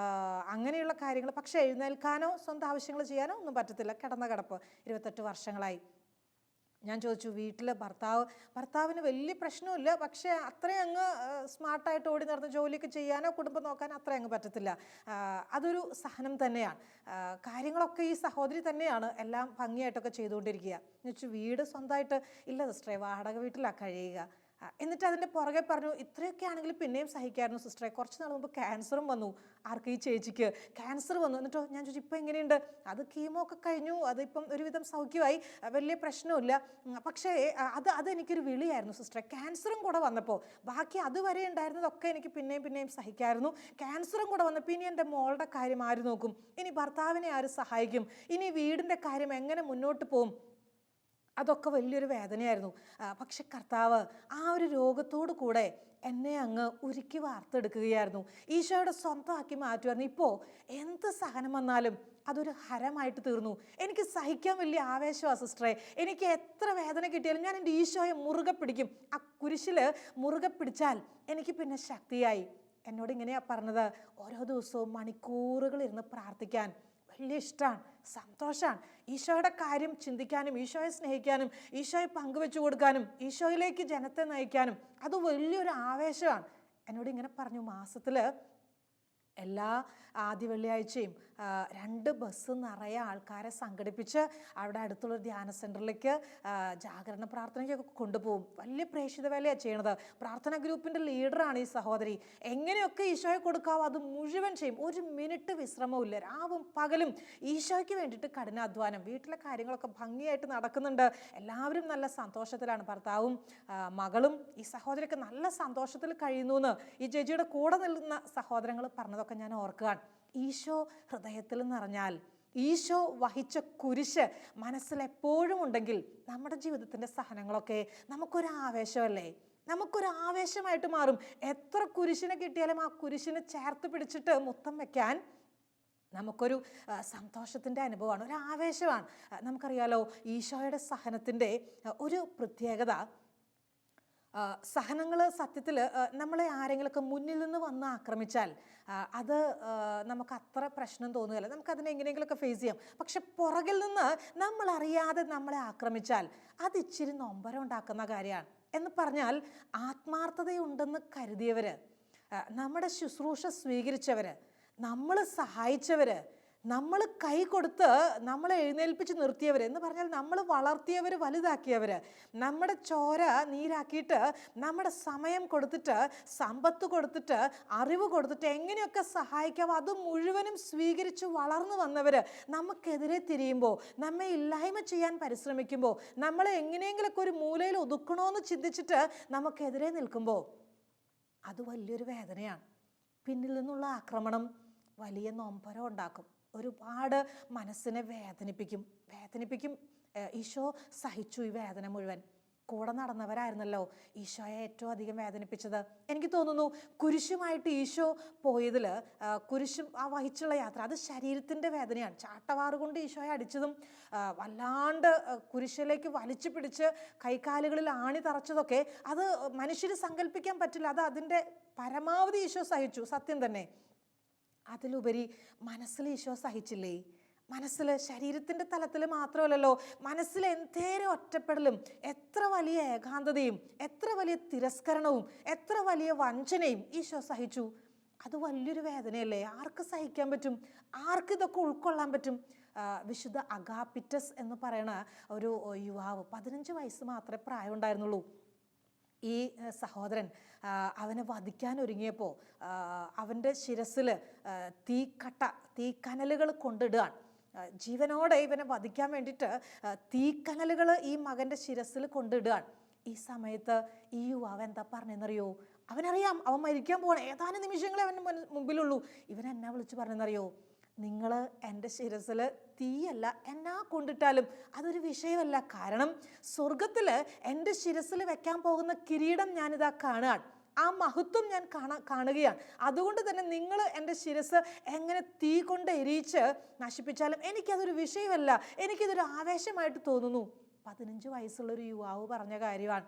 അങ്ങനെയുള്ള കാര്യങ്ങൾ, പക്ഷേ എഴുന്നേൽക്കാനോ സ്വന്തം ആവശ്യങ്ങൾ ചെയ്യാനോ ഒന്നും പറ്റത്തില്ല, കിടന്ന കിടപ്പ് 28 വർഷങ്ങളായി. ഞാൻ ചോദിച്ചു, വീട്ടിൽ ഭർത്താവിന് വലിയ പ്രശ്നമില്ല, പക്ഷേ അത്രയും അങ്ങ് സ്മാർട്ടായിട്ട് ഓടി നടന്ന് ജോലിയൊക്കെ ചെയ്യാനോ കുടുംബം നോക്കാനോ അത്രയും അങ്ങ് പറ്റത്തില്ല. അതൊരു സഹനം തന്നെയാണ്. കാര്യങ്ങളൊക്കെ ഈ സഹോദരി തന്നെയാണ് എല്ലാം ഭംഗിയായിട്ടൊക്കെ ചെയ്തുകൊണ്ടിരിക്കുക. എന്ന് വെച്ചു, വീട് സ്വന്തമായിട്ട് ഇല്ല സിസ്റ്ററെ, വാടക വീട്ടിലാണ് കഴിയുക. എന്നിട്ട് അതിൻ്റെ പുറകെ പറഞ്ഞു, ഇത്രയൊക്കെ ആണെങ്കിൽ പിന്നെയും സഹിക്കായിരുന്നു സിസ്റ്ററെ, കുറച്ച് നാൾ മുമ്പ് ക്യാൻസറും വന്നു, ആർക്ക്, ഈ ചേച്ചിക്ക് ക്യാൻസർ വന്നു. എന്നിട്ടോ ഞാൻ ചോദിച്ചു, ഇപ്പം എങ്ങനെയുണ്ട്? അത് കീമോ ഒക്കെ കഴിഞ്ഞു, അതിപ്പം ഒരുവിധം സൗഖ്യമായി, വലിയ പ്രശ്നമില്ല, പക്ഷേ അതെനിക്കൊരു വിളിയായിരുന്നു സിസ്റ്ററെ. ക്യാൻസറും കൂടെ വന്നപ്പോൾ ബാക്കി അതുവരെ ഉണ്ടായിരുന്നതൊക്കെ എനിക്ക് പിന്നെയും സഹിക്കായിരുന്നു, ക്യാൻസറും കൂടെ വന്നപ്പോൾ ഇനി എൻ്റെ മോളുടെ കാര്യം ആര് നോക്കും, ഇനി ഭർത്താവിനെ ആര് സഹായിക്കും, ഇനി വീടിൻ്റെ കാര്യം എങ്ങനെ മുന്നോട്ട് പോകും, അതൊക്കെ വലിയൊരു വേദനയായിരുന്നു. പക്ഷെ കർത്താവ് ആ ഒരു രോഗത്തോടു കൂടെ എന്നെ അങ്ങ് ഉരുക്കി വാർത്തെടുക്കുകയായിരുന്നു, ഈശോയുടെ സ്വന്തമാക്കി മാറ്റുമായിരുന്നു. ഇപ്പോൾ എന്ത് സഹനം വന്നാലും അതൊരു ഹരമായിട്ട് തീർന്നു. എനിക്ക് സഹിക്കാൻ വലിയ ആവേശമാണ് സിസ്റ്ററെ, എനിക്ക് എത്ര വേദന കിട്ടിയാലും ഞാൻ എൻ്റെ ഈശോയെ മുറുകെ പിടിക്കും. ആ കുരിശിൽ മുറുകെ പിടിച്ചാൽ എനിക്ക് പിന്നെ ശക്തിയായി. എന്നോട് ഇങ്ങനെയാണ് പറഞ്ഞത്, ഓരോ ദിവസവും മണിക്കൂറുകൾ ഇരുന്ന് പ്രാർത്ഥിക്കാൻ വലിയ ഇഷ്ടമാണ്, സന്തോഷമാണ്. ഈശോയുടെ കാര്യം ചിന്തിക്കാനും ഈശോയെ സ്നേഹിക്കാനും ഈശോയെ പങ്കുവെച്ചു കൊടുക്കാനും ഈശോയിലേക്ക് ജനത്തെ നയിക്കാനും അത് വലിയൊരു ആവേശമാണ്. എന്നോട് ഇങ്ങനെ പറഞ്ഞു, മാസത്തിൽ എല്ലാ ആദ്യ വെള്ളിയാഴ്ചയും 2 ബസ് നിറയെ ആൾക്കാരെ സംഘടിപ്പിച്ച് അവിടെ അടുത്തുള്ളൊരു ധ്യാന സെൻറ്ററിലേക്ക് ജാഗരണ പ്രാർത്ഥനയ്ക്കൊക്കെ കൊണ്ടുപോകും. വലിയ പ്രേക്ഷിത വേലയാണ് ചെയ്യണത്. പ്രാർത്ഥന ഗ്രൂപ്പിൻ്റെ ലീഡറാണ് ഈ സഹോദരി. എങ്ങനെയൊക്കെ ഈശോയെ കൊടുക്കാവോ അത് മുഴുവൻ ചെയ്യും, 1 മിനിറ്റ് വിശ്രമമില്ല, രാവും പകലും ഈശോയ്ക്ക് വേണ്ടിയിട്ട് കഠിനാധ്വാനം. വീട്ടിലെ കാര്യങ്ങളൊക്കെ ഭംഗിയായിട്ട് നടക്കുന്നുണ്ട്, എല്ലാവരും നല്ല സന്തോഷത്തിലാണ്, ഭർത്താവും മകളും ഈ സഹോദരിയൊക്കെ നല്ല സന്തോഷത്തിൽ കഴിയുന്നു എന്ന് ഈ ചേച്ചിയുടെ കൂടെ നിൽക്കുന്ന സഹോദരങ്ങൾ പറഞ്ഞതൊക്കെ ഞാൻ ഓർക്കുകയാണ്. ഈശോ ഹൃദയത്തിൽ നിറഞ്ഞാൽ, ഈശോ വഹിച്ച കുരിശ് മനസ്സിലെപ്പോഴും ഉണ്ടെങ്കിൽ നമ്മുടെ ജീവിതത്തിൻ്റെ സഹനങ്ങളൊക്കെ നമുക്കൊരു ആവേശമല്ലേ, നമുക്കൊരു ആവേശമായിട്ട് മാറും. എത്ര കുരിശിനെ കിട്ടിയാലും ആ കുരിശിനെ ചേർത്ത് പിടിച്ചിട്ട് മുത്തം വയ്ക്കാൻ നമുക്കൊരു സന്തോഷത്തിൻ്റെ അനുഭവമാണ്, ഒരു ആവേശമാണ്. നമുക്കറിയാലോ, ഈശോയുടെ സഹനത്തിൻ്റെ ഒരു പ്രത്യേകത, സഹനങ്ങൾ സത്യത്തിൽ നമ്മളെ ആരെങ്കിലുമൊക്കെ മുന്നിൽ നിന്ന് വന്ന് ആക്രമിച്ചാൽ അത് നമുക്ക് അത്ര പ്രശ്നം തോന്നുകയില്ല, നമുക്കതിനെ എങ്ങനെയെങ്കിലുമൊക്കെ ഫേസ് ചെയ്യാം. പക്ഷെ പുറകിൽ നിന്ന് നമ്മളറിയാതെ നമ്മളെ ആക്രമിച്ചാൽ അത് ഇച്ചിരി നൊമ്പരം ഉണ്ടാക്കുന്ന കാര്യമാണ്. എന്ന് പറഞ്ഞാൽ ആത്മാർത്ഥതയുണ്ടെന്ന് കരുതിയവർ, നമ്മുടെ ശുശ്രൂഷ സ്വീകരിച്ചവർ, നമ്മൾ സഹായിച്ചവർ, നമ്മൾ കൈ കൊടുത്ത് നമ്മളെ എഴുന്നേൽപ്പിച്ച് നിർത്തിയവർ, എന്ന് പറഞ്ഞാൽ നമ്മൾ വളർത്തിയവർ, വലുതാക്കിയവർ, നമ്മുടെ ചോര നീരാക്കിയിട്ട് നമ്മുടെ സമയം കൊടുത്തിട്ട്, സമ്പത്ത് കൊടുത്തിട്ട്, അറിവ് കൊടുത്തിട്ട് എങ്ങനെയൊക്കെ സഹായിക്കാവോ അത് മുഴുവനും സ്വീകരിച്ച് വളർന്നു വന്നവർ നമുക്കെതിരെ തിരിയുമ്പോൾ, നമ്മെ ഇല്ലായ്മ ചെയ്യാൻ പരിശ്രമിക്കുമ്പോൾ, നമ്മളെ എങ്ങനെയെങ്കിലൊക്കെ ഒരു മൂലയിൽ ഒതുക്കണമെന്ന് ചിന്തിച്ചിട്ട് നമുക്കെതിരെ നിൽക്കുമ്പോൾ അത് വലിയൊരു വേദനയാണ്. പിന്നിൽ നിന്നുള്ള ആക്രമണം വലിയ നൊമ്പരം ഉണ്ടാക്കും, ഒരുപാട് മനസ്സിനെ വേദനിപ്പിക്കും. ഈശോ സഹിച്ചു ഈ വേദന മുഴുവൻ. കൂടെ നടന്നവരായിരുന്നല്ലോ ഈശോയെ ഏറ്റവും അധികം വേദനിപ്പിച്ചത്. എനിക്ക് തോന്നുന്നു കുരിശുമായിട്ട് ഈശോ പോയതിൽ, കുരിശും ആ വഹിച്ചുള്ള യാത്ര, അത് ശരീരത്തിൻ്റെ വേദനയാണ്. ചാട്ടവാറ് കൊണ്ട് ഈശോയെ അടിച്ചതും വല്ലാണ്ട് കുരിശിലേക്ക് വലിച്ചു പിടിച്ച് കൈകാലുകളിൽ ആണി തറച്ചതൊക്കെ അത് മനുഷ്യന് സങ്കല്പിക്കാൻ പറ്റില്ല. അത് അതിൻ്റെ പരമാവധി ഈശോ സഹിച്ചു, സത്യം തന്നെ. അതിലുപരി മനസ്സിൽ ഈശോ സഹിച്ചില്ലേ? മനസ്സിൽ, ശരീരത്തിൻ്റെ തലത്തിൽ മാത്രമല്ലല്ലോ, മനസ്സിൽ എന്തേലും ഒറ്റപ്പെടലും, എത്ര വലിയ ഏകാന്തതയും, എത്ര വലിയ തിരസ്കരണവും, എത്ര വലിയ വഞ്ചനയും ഈശോ സഹിച്ചു. അത് വലിയൊരു വേദനയല്ലേ? ആർക്ക് സഹിക്കാൻ പറ്റും? ആർക്ക് ഇതൊക്കെ ഉൾക്കൊള്ളാൻ പറ്റും? വിശുദ്ധ അഗാപ്പിറ്റസ് എന്ന് പറയുന്ന ഒരു യുവാവ്, 15 വയസ്സ് മാത്രമേ പ്രായം ഉണ്ടായിരുന്നുള്ളൂ. ഈ സഹോദരൻ അവനെ വധിക്കാൻ ഒരുങ്ങിയപ്പോൾ അവൻ്റെ ശിരസിൽ തീക്കനലുകൾ കൊണ്ടിടുകയാണ്. ജീവനോടെ ഇവനെ വധിക്കാൻ വേണ്ടിയിട്ട് തീക്കനലുകൾ ഈ മകൻ്റെ ശിരസിൽ കൊണ്ടിടുകയാണ്. ഈ സമയത്ത് ഈ യുവാവ് എന്താ പറഞ്ഞെന്നറിയോ? അവനറിയാം അവൻ മരിക്കാൻ പോകണം, ഏതാനും നിമിഷങ്ങളെ അവൻ്റെ മുമ്പിലുള്ളൂ. ഇവൻ എന്നാ വിളിച്ച് പറഞ്ഞെന്നറിയോ? നിങ്ങൾ എൻ്റെ ശിരസിൽ തീയല്ല എന്നാ കൊണ്ടിട്ടാലും അതൊരു വിഷയമല്ല. കാരണം സ്വർഗത്തിൽ എൻ്റെ ശിരസിൽ വെക്കാൻ പോകുന്ന കിരീടം ഞാനിതാ കാണുകയാണ്, ആ മഹത്വം ഞാൻ കാണുകയാണ്. അതുകൊണ്ട് തന്നെ നിങ്ങൾ എൻ്റെ ശിരസ് എങ്ങനെ തീ കൊണ്ട് എരിയിച്ച് നശിപ്പിച്ചാലും എനിക്കതൊരു വിഷയമല്ല, എനിക്കിതൊരു ആവേശമായിട്ട് തോന്നുന്നു. 15 വയസ്സുള്ളൊരു യുവാവ് പറഞ്ഞ കാര്യമാണ്.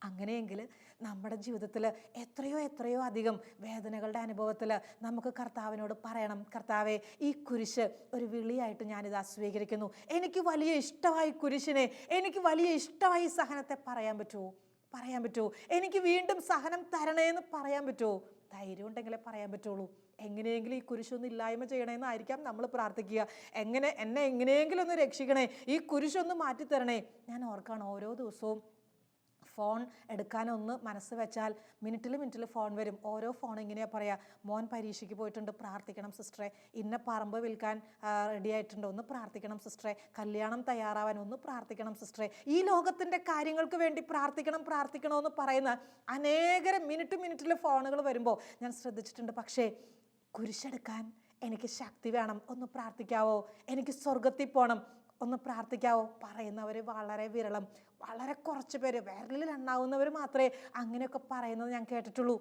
അങ്ങനെയെങ്കിൽ നമ്മുടെ ജീവിതത്തിൽ എത്രയോ അധികം വേദനകളുടെ അനുഭവത്തിൽ നമുക്ക് കർത്താവിനോട് പറയണം, കർത്താവേ, ഈ കുരിശ് ഒരു വിളിയായിട്ട് ഞാനിതാ സ്വീകരിക്കുന്നു. എനിക്ക് വലിയ ഇഷ്ടമായി കുരിശിനെ, എനിക്ക് വലിയ ഇഷ്ടമായി സഹനത്തെ പറയാൻ പറ്റുമോ? എനിക്ക് വീണ്ടും സഹനം തരണേന്ന് പറയാൻ പറ്റുമോ? ധൈര്യം ഉണ്ടെങ്കിലേ പറയാൻ പറ്റുള്ളൂ. എങ്ങനെയെങ്കിലും ഈ കുരിശൊന്നും ഇല്ലായ്മ ചെയ്യണമെന്നായിരിക്കാം നമ്മൾ പ്രാർത്ഥിക്കുക. എന്നെ എങ്ങനെയെങ്കിലും ഒന്ന് രക്ഷിക്കണേ, ഈ കുരിശൊന്ന് മാറ്റിത്തരണേ. ഞാൻ ഓർക്കാണ്, ഓരോ ദിവസവും ഫോൺ എടുക്കാനൊന്ന് മനസ്സ് വെച്ചാൽ മിനിറ്റിൽ ഫോൺ വരും. ഓരോ ഫോൺ ഇങ്ങനെയാ പറയാ, മോൻ പരീക്ഷയ്ക്ക് പോയിട്ടുണ്ട്, പ്രാർത്ഥിക്കണം സിസ്റ്ററെ. ഇന്ന പറമ്പ് വിൽക്കാൻ റെഡി ആയിട്ടുണ്ട്, ഒന്ന് പ്രാർത്ഥിക്കണം സിസ്റ്ററെ. കല്യാണം തയ്യാറാവാൻ ഒന്ന് പ്രാർത്ഥിക്കണം സിസ്റ്ററെ. ഈ ലോകത്തിൻ്റെ കാര്യങ്ങൾക്ക് വേണ്ടി പ്രാർത്ഥിക്കണമെന്ന് പറയുന്ന അനേകം മിനിറ്റിൽ ഫോണുകൾ വരുമ്പോൾ ഞാൻ ശ്രദ്ധിച്ചിട്ടുണ്ട്. പക്ഷേ കുരിശെടുക്കാൻ എനിക്ക് ശക്തി വേണം, ഒന്ന് പ്രാർത്ഥിക്കാവോ? എനിക്ക് സ്വർഗത്തിൽ പോകണം, ഒന്ന് പ്രാർത്ഥിക്കാവോ? പറയുന്നവർ വളരെ വിരളം, വളരെ കുറച്ച് പേര്, വിരലിൽ എണ്ണാവുന്നവർ മാത്രമേ അങ്ങനെയൊക്കെ പറയുന്നത് ഞാൻ കേട്ടിട്ടുള്ളൂ.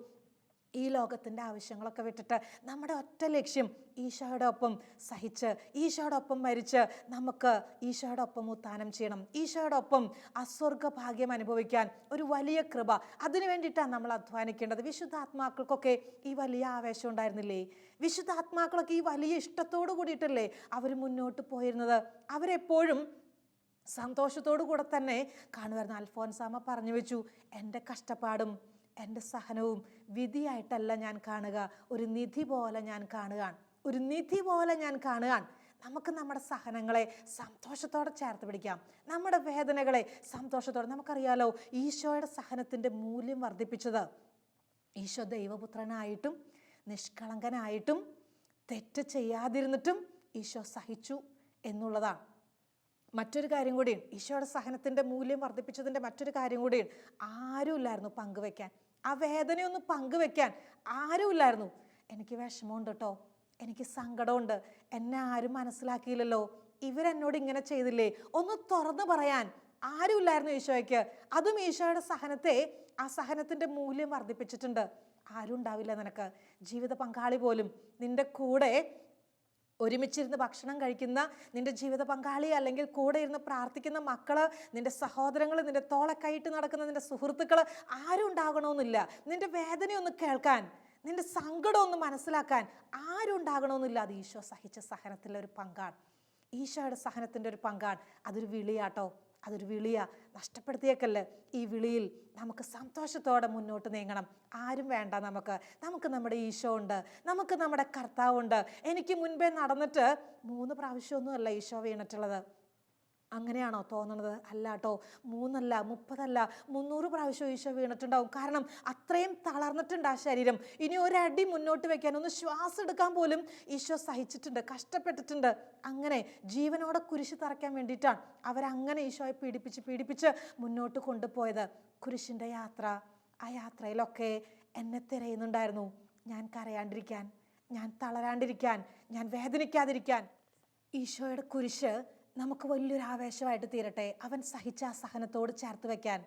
ഈ ലോകത്തിൻ്റെ ആവശ്യങ്ങളൊക്കെ വിട്ടിട്ട് നമ്മുടെ ഒറ്റ ലക്ഷ്യം ഈശോയുടെ ഒപ്പം സഹിച്ച്, ഈശോയുടെ ഒപ്പം മരിച്ച് നമുക്ക് ഈശോയുടെ ഒപ്പം ഉത്ഥാനം ചെയ്യണം, ഈശോയുടെ ഒപ്പം അസ്വർഗ ഭാഗ്യം അനുഭവിക്കാൻ ഒരു വലിയ കൃപ, അതിനു വേണ്ടിയിട്ടാണ് നമ്മൾ അധ്വാനിക്കേണ്ടത്. വിശുദ്ധാത്മാക്കൾക്കൊക്കെ ഈ വലിയ ആവേശം ഉണ്ടായിരുന്നില്ലേ? വിശുദ്ധാത്മാക്കളൊക്കെ ഈ വലിയ ഇഷ്ടത്തോടു കൂടിയിട്ടല്ലേ അവർ മുന്നോട്ട് പോയിരുന്നത്? അവരെപ്പോഴും സന്തോഷത്തോടു കൂടെ തന്നെ കാണുമായിരുന്നു. അൽഫോൻസാമ്മ പറഞ്ഞു വെച്ചു, എൻ്റെ കഷ്ടപ്പാടും എൻ്റെ സഹനവും വിധിയായിട്ടല്ല ഞാൻ കാണുക, ഒരു നിധി പോലെ ഞാൻ കാണുകയാണ്. നമുക്ക് നമ്മുടെ സഹനങ്ങളെ സന്തോഷത്തോടെ ചേർത്ത് പിടിക്കാം, നമ്മുടെ വേദനകളെ സന്തോഷത്തോടെ. നമുക്കറിയാലോ, ഈശോയുടെ സഹനത്തിൻ്റെ മൂല്യം വർദ്ധിപ്പിച്ചത് ഈശോ ദൈവപുത്രനായിട്ടും നിഷ്കളങ്കനായിട്ടും തെറ്റ് ചെയ്യാതിരുന്നിട്ടും ഈശോ സഹിച്ചു എന്നുള്ളതാണ്. മറ്റൊരു കാര്യം കൂടിയുണ്ട്, ഈശോയുടെ സഹനത്തിൻ്റെ മൂല്യം വർദ്ധിപ്പിച്ചതിൻ്റെ മറ്റൊരു കാര്യം കൂടിയുണ്ട്. ആരുമില്ലായിരുന്നു പങ്കുവെക്കാൻ, ആ വേദനയൊന്ന് പങ്കുവെക്കാൻ ആരുമില്ലായിരുന്നു. എനിക്ക് വിഷമമുണ്ട് കേട്ടോ, എനിക്ക് സങ്കടമുണ്ട്, എന്നെ ആരും മനസ്സിലാക്കിയില്ലല്ലോ, ഇവരെന്നോട് ഇങ്ങനെ ചെയ്തില്ലേ, ഒന്ന് തുറന്നു പറയാൻ ആരുമില്ലായിരുന്നു ഈശോയ്ക്ക്. അതും ഈശോയുടെ സഹനത്തെ, ആ സഹനത്തിൻ്റെ മൂല്യം വർദ്ധിപ്പിച്ചിട്ടുണ്ട്. ആരും ഉണ്ടാവില്ല നിനക്ക്, ജീവിത പങ്കാളി പോലും, നിന്റെ കൂടെ ഒരുമിച്ചിരുന്ന് ഭക്ഷണം കഴിക്കുന്ന നിന്റെ ജീവിത പങ്കാളി, അല്ലെങ്കിൽ കൂടെ ഇരുന്ന് പ്രാർത്ഥിക്കുന്ന മക്കള്, നിന്റെ സഹോദരങ്ങൾ, നിന്റെ തോളക്കൈയിട്ട് നടക്കുന്ന നിന്റെ സുഹൃത്തുക്കൾ, ആരും ഉണ്ടാകണമെന്നില്ല. നിന്റെ വേദനയൊന്ന് കേൾക്കാൻ, നിന്റെ സങ്കടം ഒന്ന് മനസ്സിലാക്കാൻ ആരും ഉണ്ടാകണമെന്നില്ല. അത് ഈശോ സഹിച്ച സഹനത്തിലെ ഒരു പങ്കാണ്, ഈശോയുടെ സഹനത്തിൻ്റെ ഒരു പങ്കാണ്. അതൊരു വിളിയാട്ടോ, അതൊരു വിളിയാ. നഷ്ടപ്പെടുത്തിയേക്കല്ലേ. ഈ വിളിയിൽ നമുക്ക് സന്തോഷത്തോടെ മുന്നോട്ട് നീങ്ങണം. ആരും വേണ്ട, നമുക്ക് നമ്മുടെ ഈശോ ഉണ്ട്, നമുക്ക് നമ്മുടെ കർത്താവുണ്ട്. എനിക്ക് മുൻപേ നടന്നിട്ട് 3 പ്രാവശ്യമൊന്നുമല്ല ഈശോ വീണിട്ടുള്ളത്. അങ്ങനെയാണോ തോന്നണത്? അല്ല കേട്ടോ, 3 അല്ല 30 അല്ല 300 പ്രാവശ്യം ഈശോ വീണിട്ടുണ്ടാവും. കാരണം അത്രയും തളർന്നിട്ടുണ്ട് ആ ശരീരം. ഇനി ഒരടി മുന്നോട്ട് വെക്കാൻ, ഒന്ന് ശ്വാസം എടുക്കാൻ പോലും ഈശോ സഹിച്ചിട്ടുണ്ട്, കഷ്ടപ്പെട്ടിട്ടുണ്ട്. അങ്ങനെ ജീവനോടെ കുരിശ് തറയ്ക്കാൻ വേണ്ടിയിട്ടാണ് അവരങ്ങനെ ഈശോയെ പീഡിപ്പിച്ച് മുന്നോട്ട് കൊണ്ടുപോയത്. കുരിശിൻ്റെ യാത്ര, ആ യാത്രയിലൊക്കെ എന്നെ തിരയുന്നുണ്ടായിരുന്നു. ഞാൻ കരയാണ്ടിരിക്കാൻ, ഞാൻ തളരാണ്ടിരിക്കാൻ, ഞാൻ വേദനിക്കാതിരിക്കാൻ. ഈശോയുടെ കുരിശ് നമുക്ക് വലിയൊരു ആവേശമായിട്ട് തീരട്ടെ. അവൻ സഹിച്ച ആ സഹനത്തോട് ചേർത്ത് വെക്കാൻ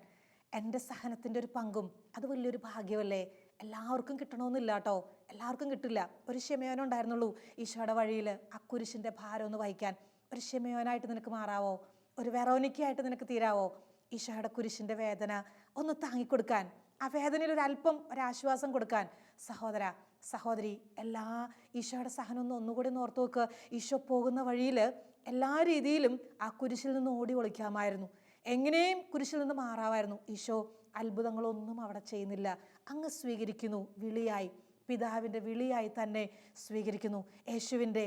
എൻ്റെ സഹനത്തിൻ്റെ ഒരു പങ്കും അത് വലിയൊരു ഭാഗ്യമല്ലേ. എല്ലാവർക്കും കിട്ടണമെന്നില്ല കേട്ടോ, എല്ലാവർക്കും കിട്ടില്ല. ഒരു ശിമയോനുണ്ടായിരുന്നുള്ളൂ ഈശോയുടെ വഴിയിൽ ആ കുരിശിൻ്റെ ഭാരം ഒന്ന് വഹിക്കാൻ. ഒരു ശിമയോനായിട്ട് നിനക്ക് മാറാവോ? ഒരു വെറോനിക്കയായിട്ട് നിനക്ക് തീരാവോ? ഈശോയുടെ കുരിശിൻ്റെ വേദന ഒന്ന് താങ്ങിക്കൊടുക്കാൻ, ആ വേദനയിൽ ഒരാശ്വാസം കൊടുക്കാൻ. സഹോദര സഹോദരി, എല്ലാ ഈശോയുടെ സഹനം ഒന്നുകൂടി ഓർത്ത് നോക്ക്. ഈശോ പോകുന്ന വഴിയിൽ എല്ലാ രീതിയിലും ആ കുരിശിൽ നിന്ന് ഓടി ഒളിക്കാമായിരുന്നു, എങ്ങനെയും കുരിശിൽ നിന്ന് മാറാമായിരുന്നു. ഈശോ അത്ഭുതങ്ങളൊന്നും അവിടെ ചെയ്യുന്നില്ല, അങ്ങ് സ്വീകരിക്കുന്നു. വിളിയായി, പിതാവിൻ്റെ വിളിയായി തന്നെ സ്വീകരിക്കുന്നു. യേശുവിൻ്റെ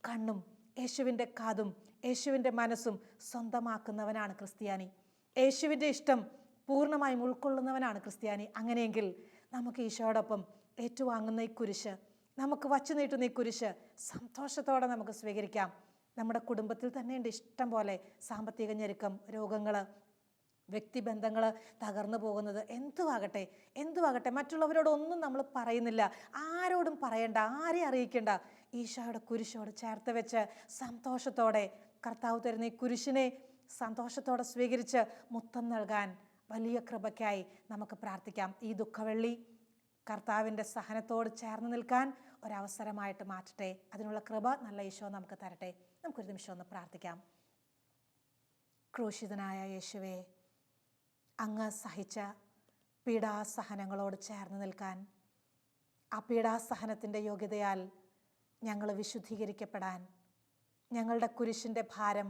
കണ്ണും യേശുവിൻ്റെ കാതും യേശുവിൻ്റെ മനസ്സും സ്വന്തമാക്കുന്നവനാണ് ക്രിസ്ത്യാനി. യേശുവിൻ്റെ ഇഷ്ടം പൂർണ്ണമായും ഉൾക്കൊള്ളുന്നവനാണ് ക്രിസ്ത്യാനി. അങ്ങനെയെങ്കിൽ നമുക്ക് ഈശോയോടൊപ്പം ഏറ്റുവാങ്ങുന്ന ഈ കുരിശ്, നമുക്ക് വച്ചു നീട്ടുന്ന ഈ കുരിശ് സന്തോഷത്തോടെ നമുക്ക് സ്വീകരിക്കാം. നമ്മുടെ കുടുംബത്തിൽ തന്നെയുണ്ട് ഇഷ്ടം പോലെ സാമ്പത്തിക ഞെരുക്കം, രോഗങ്ങൾ, വ്യക്തിബന്ധങ്ങൾ തകർന്നു പോകുന്നത്. എന്തുവാകട്ടെ മറ്റുള്ളവരോടൊന്നും നമ്മൾ പറയുന്നില്ല, ആരോടും പറയണ്ട, ആരെയും അറിയിക്കേണ്ട. ഈശോയുടെ കുരിശോട് ചേർത്ത് വെച്ച് സന്തോഷത്തോടെ കർത്താവ് തരുന്ന ഈ കുരിശിനെ സന്തോഷത്തോടെ സ്വീകരിച്ച് മുത്തം നൽകാൻ വലിയ കൃപയ്ക്കായി നമുക്ക് പ്രാർത്ഥിക്കാം. ഈ ദുഃഖവെള്ളി കർത്താവിൻ്റെ സഹനത്തോട് ചേർന്ന് നിൽക്കാൻ ഒരവസരമായിട്ട് മാറ്റട്ടെ. അതിനുള്ള കൃപ നല്ല ഈശോ നമുക്ക് തരട്ടെ. നമുക്കൊരു നിമിഷം ഒന്ന് പ്രാർത്ഥിക്കാം. ക്രൂശിതനായ യേശുവേ, അങ്ങ് സഹിച്ച പീഡാസഹനങ്ങളോട് ചേർന്ന് നിൽക്കാൻ, ആ പീഡാസഹനത്തിൻ്റെ യോഗ്യതയാൽ ഞങ്ങൾ വിശുദ്ധീകരിക്കപ്പെടാൻ, ഞങ്ങളുടെ കുരിശിൻ്റെ ഭാരം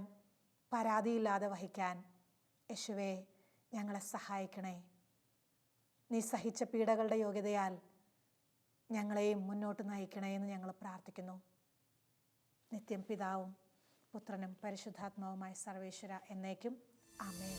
പരാതിയില്ലാതെ വഹിക്കാൻ യേശുവേ ഞങ്ങളെ സഹായിക്കണേ. നീ സഹിച്ച പീഡകളുടെ യോഗ്യതയാൽ ഞങ്ങളെയും മുന്നോട്ട് നയിക്കണേ എന്ന് ഞങ്ങൾ പ്രാർത്ഥിക്കുന്നു. നിത്യം പിതാവും പുത്രനും പരിശുദ്ധാത്മാവുമായ സർവേശ്വര എന്നേക്കും ആമേൻ.